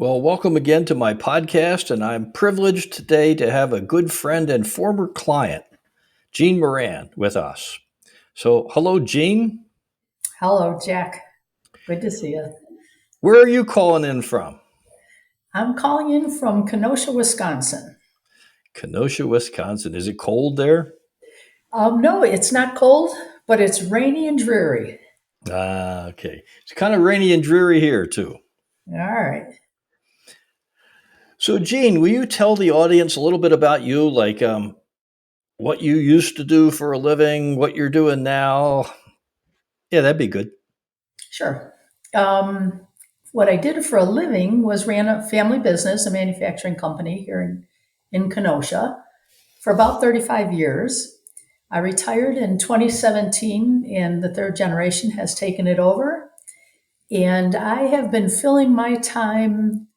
Well, welcome again to my podcast, and I'm privileged today to have a good friend and former client, Gene Moran, with us. So, hello, Gene. Hello, Jack. Good to see you. Where are you calling in from? I'm calling in from Kenosha, Wisconsin. Kenosha, Wisconsin. Is it cold there? No, it's not cold, but it's rainy and dreary. Ah, okay. It's kind of rainy and dreary here, too. All right. So, Gene, will you tell the audience a little bit about you, like what you used to do for a living, what you're doing now? Yeah, that'd be good. Sure. What I did for a living was ran a family business, a manufacturing company here in Kenosha for about 35 years. I retired in 2017, and the third generation has taken it over. And I have been filling my time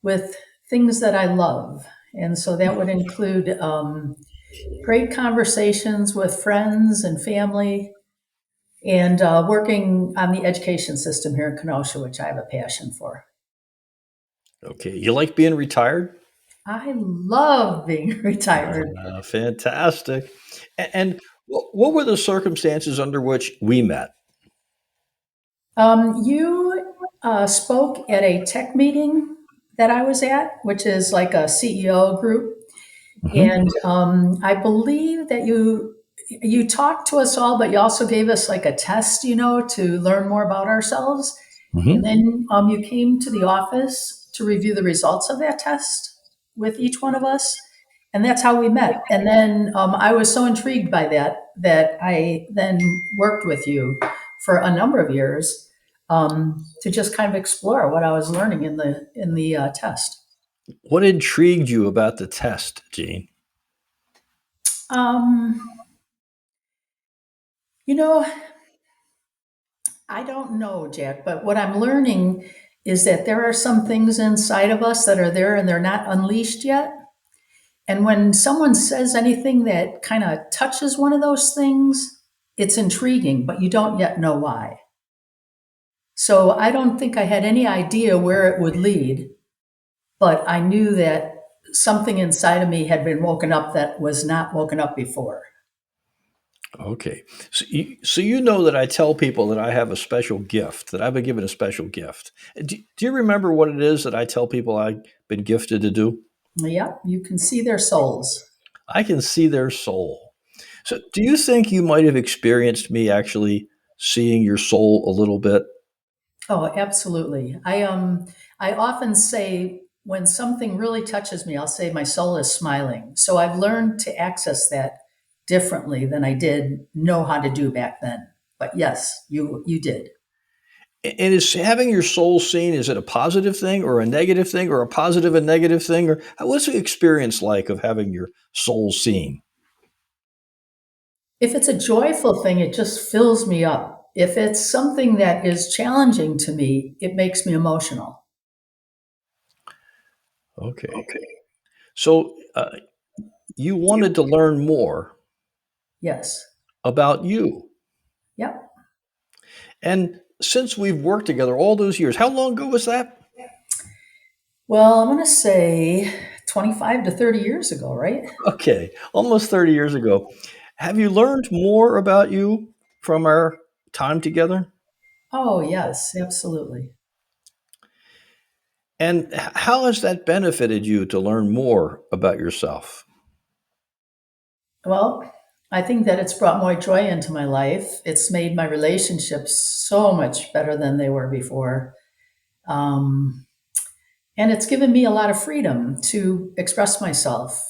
with things that I love. And so that would include great conversations with friends and family and working on the education system here in Kenosha, which I have a passion for. Okay. You like being retired? I love being retired. Fantastic. And what were the circumstances under which we met? You spoke at a tech meeting that I was at, which is like a CEO group. Hmm. And I believe that you talked to us all, but you also gave us like a test, to learn more about ourselves. And Hmm. then you came to the office to review the results of that test with each one of us. And that's how we met. And then I was so intrigued by that I then worked with you for a number of years to just kind of explore what I was learning in the test. What intrigued you about the test, Gene? Um, you know, I don't know, Jack, but what I'm learning is that there are some things inside of us that are there and they're not unleashed yet. And when someone says anything that kind of touches one of those things, it's intriguing, but you don't yet know why. So I don't think I had any idea where it would lead, but I knew that something inside of me had been woken up that was not woken up before. Okay. So you know that I tell people that I have a special gift, that I've been given a special gift. Do you remember what it is that I tell people I've been gifted to do? Yep, you can see their souls. I can see their soul. So do you think you might have experienced me actually seeing your soul a little bit? Oh, absolutely. I often say when something really touches me, I'll say my soul is smiling. So I've learned to access that differently than I did know how to do back then. But yes, you did. And is having your soul seen, is it a positive thing or a negative thing or a positive and negative thing? Or what's the experience like of having your soul seen? If it's a joyful thing, it just fills me up. If it's something that is challenging to me, it makes me emotional. Okay. So you wanted to learn more Yes. about you. Yep. And since we've worked together all those years, how long ago was that? Well, I'm going to say 25 to 30 years ago, right? Okay, almost 30 years ago. Have you learned more about you from our time together? Oh, yes, absolutely. And how has that benefited you to learn more about yourself? Well, I think that it's brought more joy into my life. It's made my relationships so much better than they were before. Um, and it's given me a lot of freedom to express myself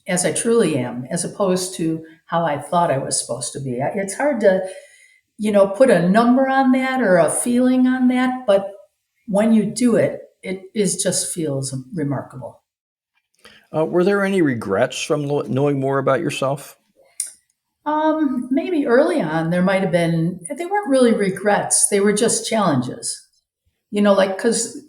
as I truly am, as opposed to how I thought I was supposed to be. It's hard to, put a number on that or a feeling on that, but when you do it, it is just feels remarkable. Were there any regrets from knowing more about yourself? Maybe early on there might have been. They weren't really regrets; they were just challenges. Like because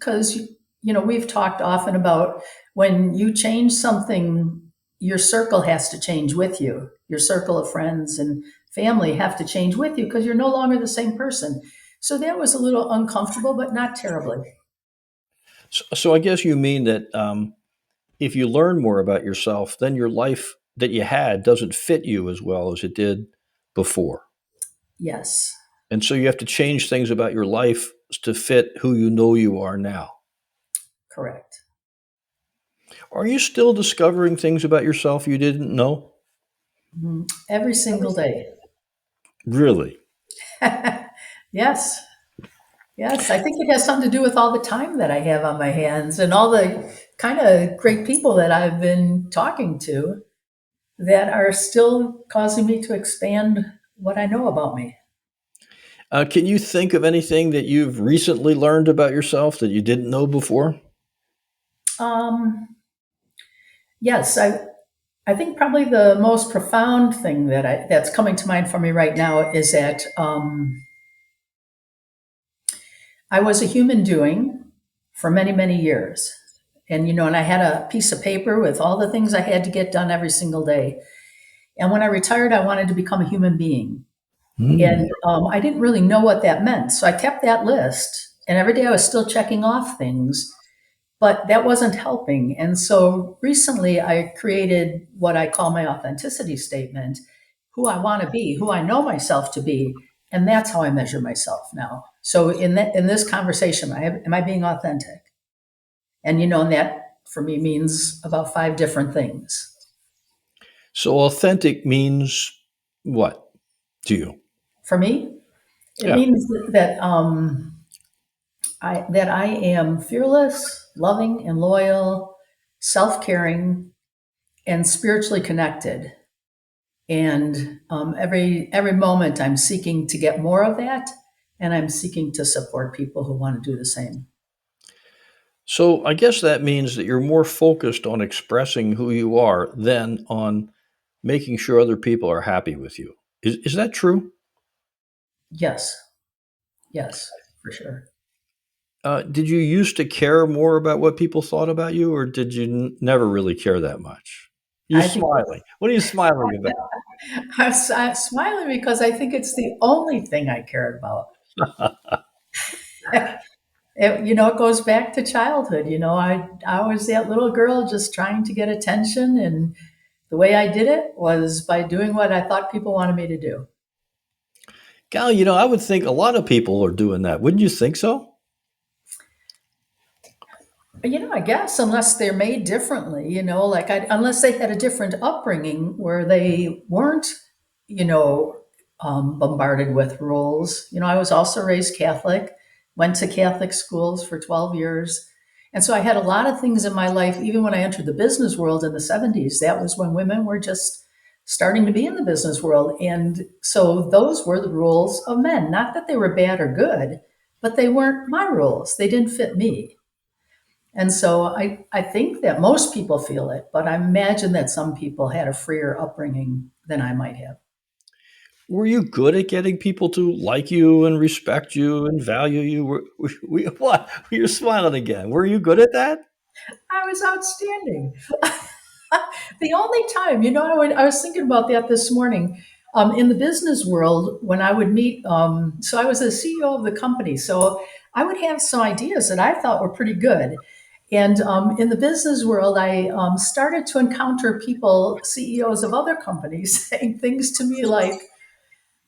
we've talked often about when you change something, your circle has to change with you. Your circle of friends and family have to change with you because you're no longer the same person. So that was a little uncomfortable, but not terribly. So I guess you mean that if you learn more about yourself, then your life that you had doesn't fit you as well as it did before. Yes, And so you have to change things about your life to fit who you know you are now. correct. Are you still discovering things about yourself you didn't know? Every single day. Really? Yes, yes. I think it has something to do with all the time that I have on my hands and all the kind of great people that I've been talking to that are still causing me to expand what I know about me. Can you think of anything that you've recently learned about yourself that you didn't know before? Um, yes, I think probably the most profound thing that's coming to mind for me right now is that I was a human doing for many, many years. And I had a piece of paper with all the things I had to get done every single day. And when I retired, I wanted to become a human being. Hmm. And I didn't really know what that meant. So I kept that list. And every day I was still checking off things, but that wasn't helping. And so recently I created what I call my authenticity statement, who I want to be, who I know myself to be. And that's how I measure myself now. So in this conversation, am I being authentic? And that for me means about five different things. So authentic means what to you? For me, it Yeah. means that I am fearless, loving, and loyal, self-caring, and spiritually connected. And every moment, I'm seeking to get more of that, and I'm seeking to support people who want to do the same. So I guess that means that you're more focused on expressing who you are than on making sure other people are happy with you. Is that true? Yes, yes, for sure. Did you used to care more about what people thought about you, or did you never really care that much? You're I think smiling. What are you smiling I'm smiling because I think it's the only thing I cared about. about? It goes back to childhood. I was that little girl just trying to get attention, and the way I did it was by doing what I thought people wanted me to do. Gal, I would think a lot of people are doing that. Wouldn't you think so? I guess unless they're made differently, like unless they had a different upbringing where they weren't, you know, bombarded with rules. I was also raised Catholic, went to Catholic schools for 12 years. And so I had a lot of things in my life, even when I entered the business world in the 70s. That was when women were just starting to be in the business world. And so those were the rules of men. Not that they were bad or good, but they weren't my rules. They didn't fit me. And so I think that most people feel it, but I imagine that some people had a freer upbringing than I might have. Were you good at getting people to like you and respect you and value you? What? You're smiling again. Were you good at that? I was outstanding. The only time, I was thinking about that this morning. In the business world, when I would meet, so I was the CEO of the company, so I would have some ideas that I thought were pretty good. And in the business world, I started to encounter people, CEOs of other companies, saying things to me like,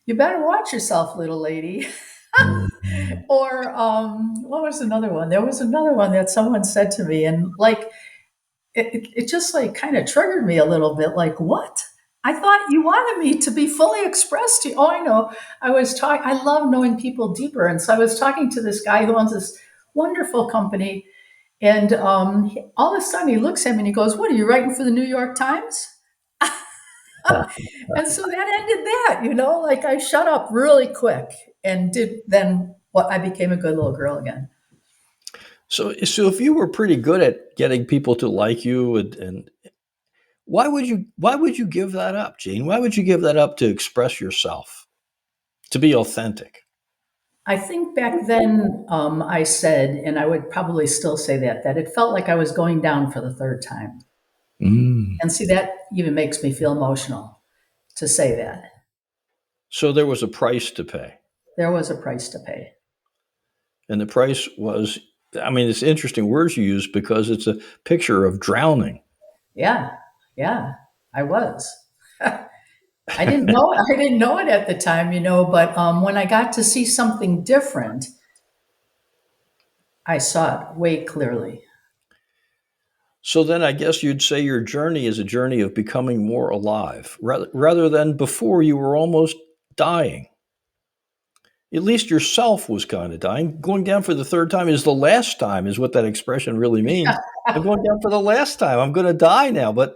"You better watch yourself, little lady." Or what was another one? There was another one that someone said to me, and like it just like kind of triggered me a little bit. Like, what? I thought you wanted me to be fully expressed to you. Oh, I know. I love knowing people deeper, and so I was talking to this guy who owns this wonderful company, and all of a sudden he looks at me and he goes, "What are you writing for the New York Times?" And so that ended that. Like I shut up really quick and did then what I became a good little girl again. So if you were pretty good at getting people to like you, and why would you give that up, Gene? Why would you give that up to express yourself, to be authentic? I think back then I said, and I would probably still say that it felt like I was going down for the third time. Mm. And see, that even makes me feel emotional to say that. So there was a price to pay, There was a price to pay. and the price was I mean, it's interesting words you use because it's a picture of drowning. Yeah, yeah, I was. I didn't know it at the time, but when I got to see something different, I saw it way clearly. So then I guess you'd say your journey is a journey of becoming more alive rather than before you were almost dying. At least yourself was kind of dying. Going down for the third time is the last time, is what that expression really means. I'm going down for the last time. I'm going to die now. But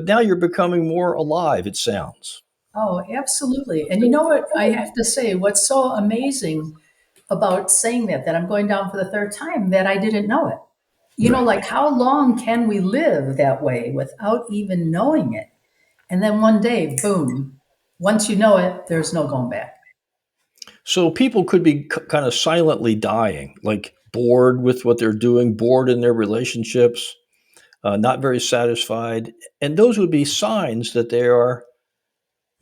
now you're becoming more alive, it sounds. Oh, absolutely. And you know what I have to say, what's so amazing about saying that I'm going down for the third time, that I didn't know it. Right. Like how long can we live that way without even knowing it? And then one day, boom, once you know it, there's no going back. So people could be kind of silently dying, like bored with what they're doing, bored in their relationships, not very satisfied. And those would be signs that they are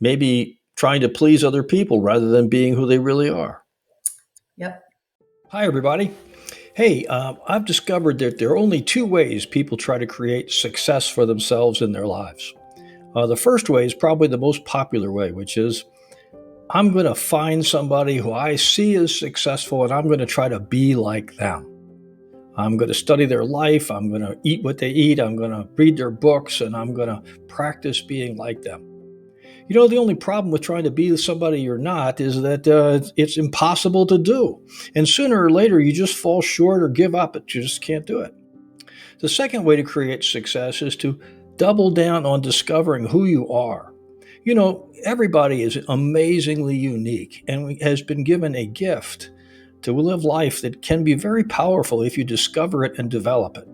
maybe trying to please other people rather than being who they really are. Yep. Hi, everybody. Hey, I've discovered that there are only two ways people try to create success for themselves in their lives. The first way is probably the most popular way, which is I'm going to find somebody who I see as successful and I'm going to try to be like them. I'm going to study their life. I'm going to eat what they eat. I'm going to read their books and I'm going to practice being like them. The only problem with trying to be somebody you're not is that it's impossible to do. And sooner or later, you just fall short or give up. You just can't do it. The second way to create success is to double down on discovering who you are. Everybody is amazingly unique and has been given a gift to live life that can be very powerful if you discover it and develop it.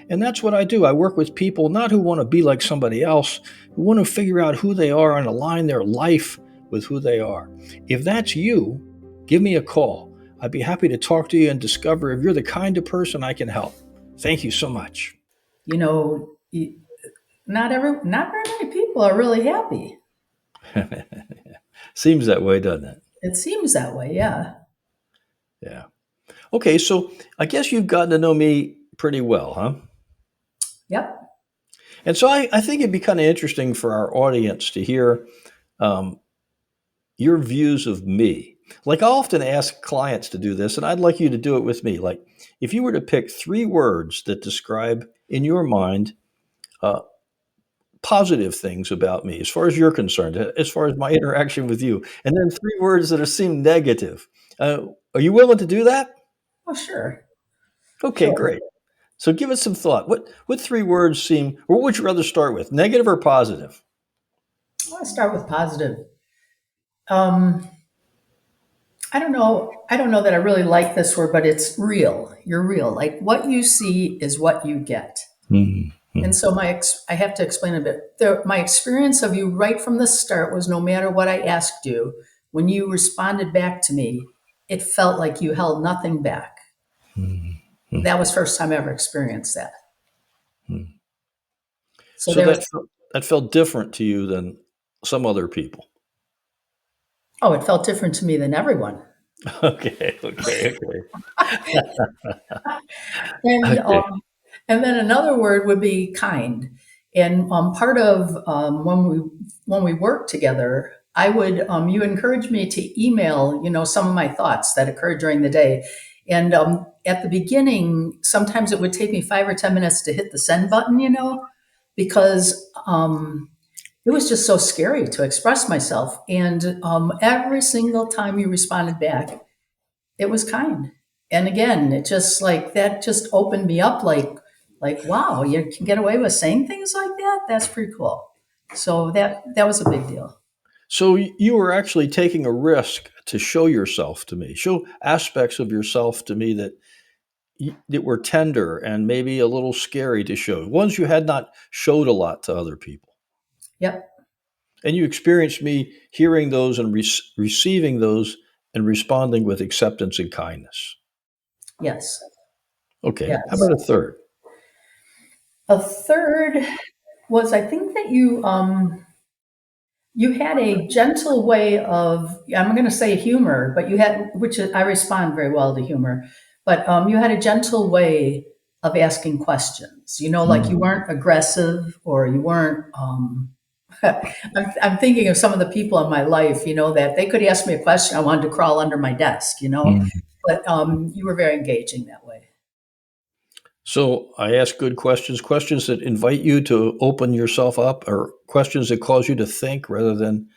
And that's what I do. I work with people not who want to be like somebody else, who want to figure out who they are and align their life with who they are. If that's you, give me a call. I'd be happy to talk to you and discover if you're the kind of person I can help. Thank you so much. You know, not very many people are really happy. Seems that way, doesn't it? It seems that way. Yeah. Yeah. Okay, so I guess you've gotten to know me pretty well, huh? Yep. And so I think it'd be kind of interesting for our audience to hear um, your views of me. Like I often ask clients to do this, and I'd like you to do it with me. Like if you were to pick three words that describe, in your mind, uh, positive things about me, as far as you're concerned, as far as my interaction with you, and then three words that seem negative. Are you willing to do that? Oh, sure. Okay, Sure. great. So give us some thought. What three words seem, or what would you rather start with, negative or positive? I want to start with positive. Um, I don't know. I don't know that I really like this word, but it's real. You're real. Like what you see is what you get. And Mhm. so I have to explain a bit. My experience of you right from the start was no matter what I asked you, when you responded back to me, it felt like you held nothing back. Mhm. That was first time I ever experienced that. Mhm. So So there was, that felt different to you than some other people. oh, it felt different to me than everyone. Okay, okay, okay, And okay. and then another word would be kind. And part of when we worked together, I would you encouraged me to email some of my thoughts that occurred during the day. And at the beginning, sometimes it would take me 5 or 10 minutes to hit the send button, because it was just so scary to express myself. And every single time you responded back, it was kind. And again, it just like that just opened me up like wow, you can get away with saying things like that? That's pretty cool. So that was a big deal. So you were actually taking a risk to show yourself to me, show aspects of yourself to me that were tender and maybe a little scary to show, ones you had not showed a lot to other people. Yep. And you experienced me hearing those and receiving those and responding with acceptance and kindness. Yes. Okay. How Yes. about a third? A third was I think that you had a gentle way of, I'm going to say humor, but you had, which I respond very well to humor, but you had a gentle way of asking questions. Like you Mm, weren't aggressive or you weren't. I'm thinking of some of the people in my life, that they could ask me a question, I wanted to crawl under my desk, mm. but you were very engaging that way. So I ask good questions, questions that invite you to open yourself up, or questions that cause you to think rather than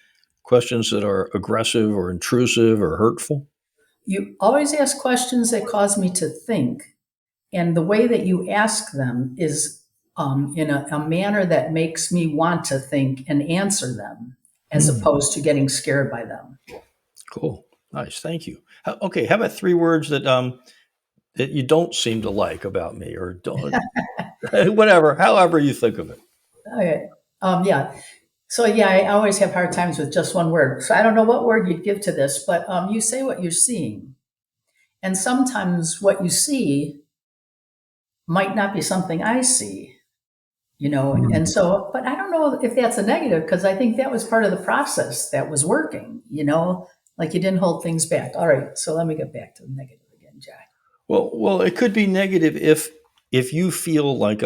questions that are aggressive or intrusive or hurtful. You always ask questions that cause me to think, and the way that you ask them is in a manner that makes me want to think and answer them, as Mm, opposed to getting scared by them. cool. Nice. Thank you. Okay. How about three words that you don't seem to like about me, or don't, whatever, however you think of it. Okay. Yeah. So yeah, I always have hard times with just one word. So I don't know what word you'd give to this, but you say what you're seeing, and sometimes what you see might not be something I see. And Mm. so, but I don't know if that's a negative, because I think that was part of the process that was working, like you didn't hold things back. All right, so let me get back to the negative again, Jack. Well, it could be negative if you feel like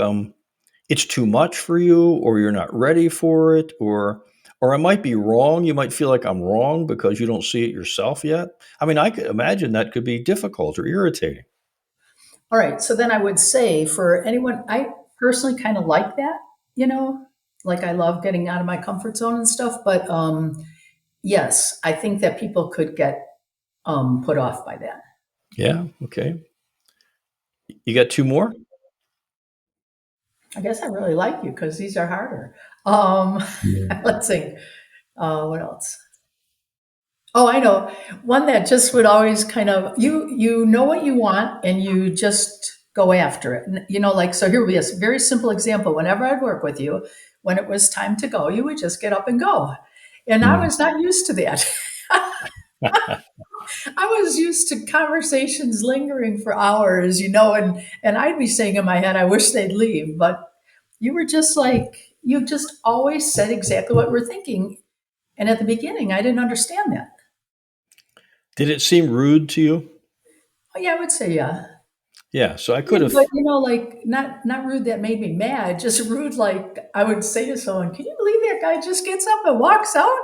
it's too much for you, or you're not ready for it, or I might be wrong. You might feel like I'm wrong because you don't see it yourself yet. I mean, I could imagine that could be difficult or irritating. All right, so then I would say for anyone, I personally kind of like that, you know, like I love getting out of my comfort zone and stuff, but yes, I think that people could get put off by that. Yeah. Okay. You got two more? I guess I really like you because these are harder. Um, Yeah. let's see. What else? Oh, I know. One that just would always kind of you know what you want and you just go after it. Like so here would be a very simple example. Whenever I'd work with you, when it was time to go, you would just get up and go. And I Mm. was not used to that. I was used to conversations lingering for hours, and I'd be saying in my head, I wish they'd leave. But you were just like you just always said exactly what we're thinking. And at the beginning, I didn't understand that. Did it seem rude to you? Oh yeah, I would say yeah. Yeah. So I Yeah, could have. but like not rude that made me mad, just rude like I would say to someone, "Can you believe that guy just gets up and walks out?"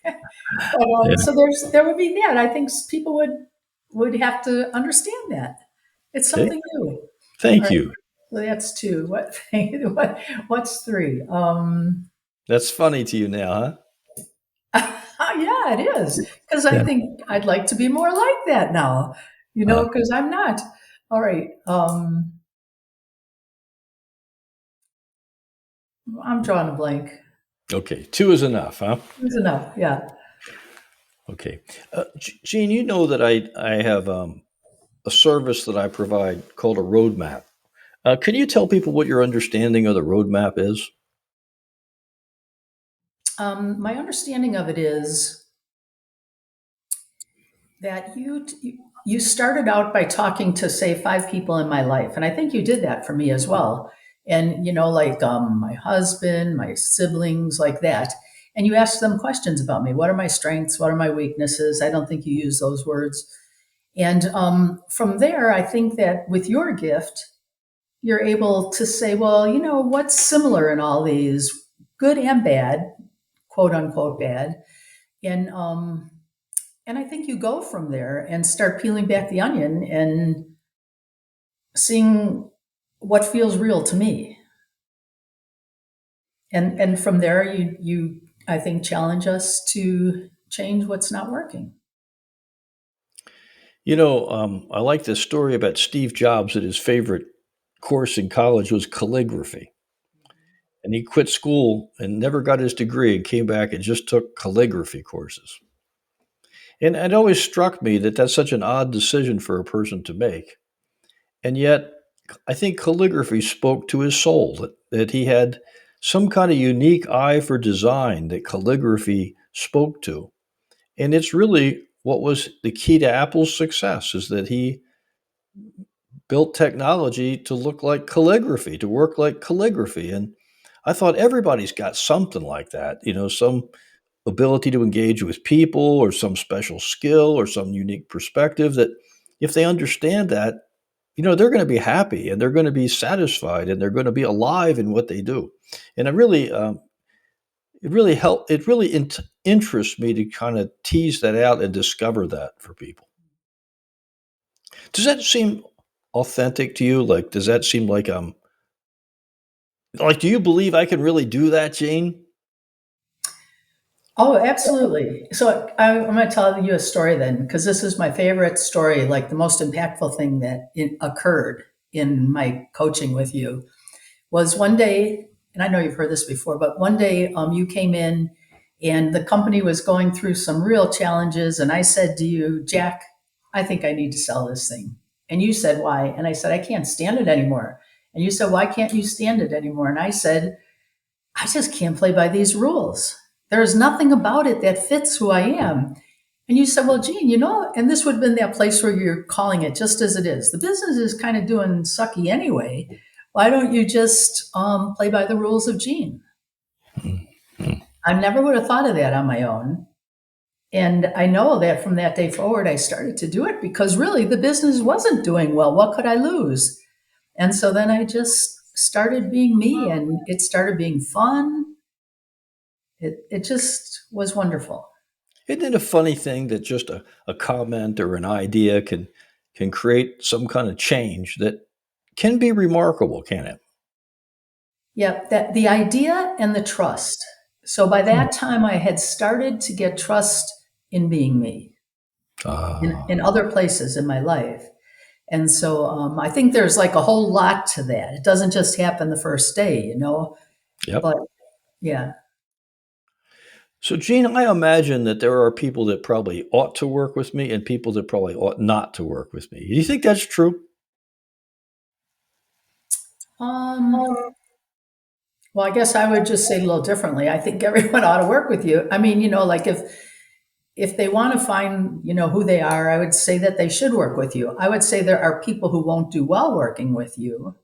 But Yeah. so there would be that. I think people would have to understand that it's Okay. something new. All Thank right, you. so that's two. What's three? That's funny to you now, huh? Yeah, it is because I Yeah. think I'd like to be more like that now. Uh, Because I'm not. All right, I'm drawing a blank. okay. Two is enough, huh? It's enough. Yeah. Okay. Gene, you know that I have a service that I provide called a roadmap. Can you tell people what your understanding of the roadmap is? My understanding of it is that you started out by talking to say five people in my life, and I think you did that for me as well. And like my husband, my siblings, like that. And you asked them questions about me. What are my strengths? What are my weaknesses? I don't think you use those words. And from there, I think that with your gift, you're able to say, well, what's similar in all these, good and bad, quote unquote bad, and I think you go from there and start peeling back the onion and seeing what feels real to me. And from there you I think challenge us to change what's not working. I like this story about Steve Jobs that his favorite course in college was calligraphy. And he quit school and never got his degree and came back and just took calligraphy courses. And it always struck me that that's such an odd decision for a person to make. And yet, I think calligraphy spoke to his soul, that he had some kind of unique eye for design that calligraphy spoke to. And it's really what was the key to Apple's success, is that he built technology to look like calligraphy, to work like calligraphy. And I thought everybody's got something like that, some ability to engage with people or some special skill or some unique perspective that if they understand that, they're going to be happy and they're going to be satisfied and they're going to be alive in what they do. And it really interests me to kind of tease that out and discover that for people. Does that seem authentic to you? Like, does that seem like, do you believe I can really do that, Jane? Oh, absolutely. So I'm going to tell you a story then, because this is my favorite story, like the most impactful thing that occurred in my coaching with you was one day, and I know you've heard this before, but one day you came in and the company was going through some real challenges. And I said to you, Jack, I think I need to sell this thing. And you said, why? And I said, I can't stand it anymore. And you said, why can't you stand it anymore? And I said, I just can't play by these rules. There's nothing about it that fits who I am. And you said, well, Gene, and this would have been that place where you're calling it just as it is. The business is kind of doing sucky anyway. Why don't you just play by the rules of Gene? I never would have thought of that on my own. And I know that from that day forward, I started to do it because really the business wasn't doing well. What could I lose? And so then I just started being me and it started being fun. It just was wonderful. Isn't it a funny thing that just a comment or an idea can create some kind of change that can be remarkable, can it? Yeah, that the idea and the trust. So by Hmm. that time, I had started to get trust in being me in Ah, other places in my life. And so I think there's like a whole lot to that. It doesn't just happen the first day. yep. But yeah, So, Gene, I imagine that there are people that probably ought to work with me and people that probably ought not to work with me. Do you think that's true? um, well, I guess I would just say a little differently. I think everyone ought to work with you. I mean, like if they want to find, who they are, I would say that they should work with you. I would say there are people who won't do well working with you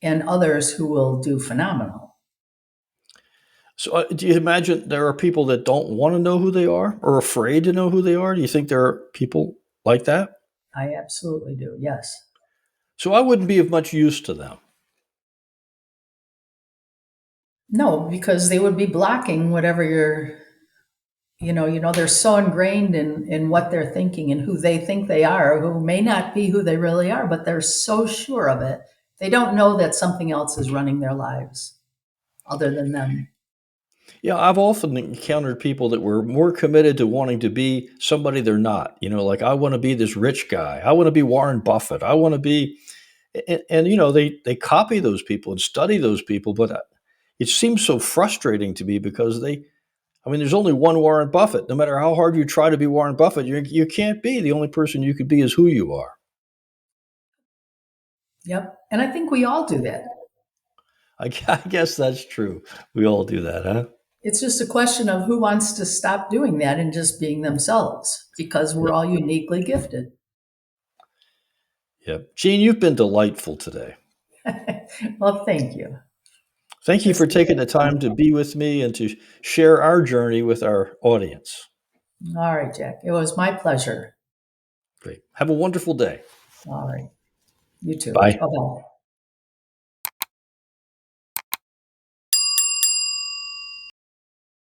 and others who will do phenomenal. So, do you imagine there are people that don't want to know who they are or afraid to know who they are? Do you think there are people like that? I absolutely do. Yes. So, I wouldn't be of much use to them. No, because they would be blocking whatever they're so ingrained in what they're thinking and who they think they are, who may not be who they really are, but they're so sure of it. They don't know that something else is running their lives other than them. Yeah, I've often encountered people that were more committed to wanting to be somebody they're not. Like I want to be this rich guy. I want to be Warren Buffett. I want to be, and they copy those people and study those people, but it seems so frustrating to me because I mean, there's only one Warren Buffett. No matter how hard you try to be Warren Buffett, you can't be. The only person you could be is who you are. Yep. And I think we all do that. I guess that's true. We all do that, huh? It's just a question of who wants to stop doing that and just being themselves because we're Yep. all uniquely gifted. Yep. Gene, you've been delightful today. Well, thank you. Thank you It's for taking the time to be with me and to share our journey with our audience. all right, Jack. It was my pleasure. Great. Have a wonderful day. All right. You too. Bye. Bye bye.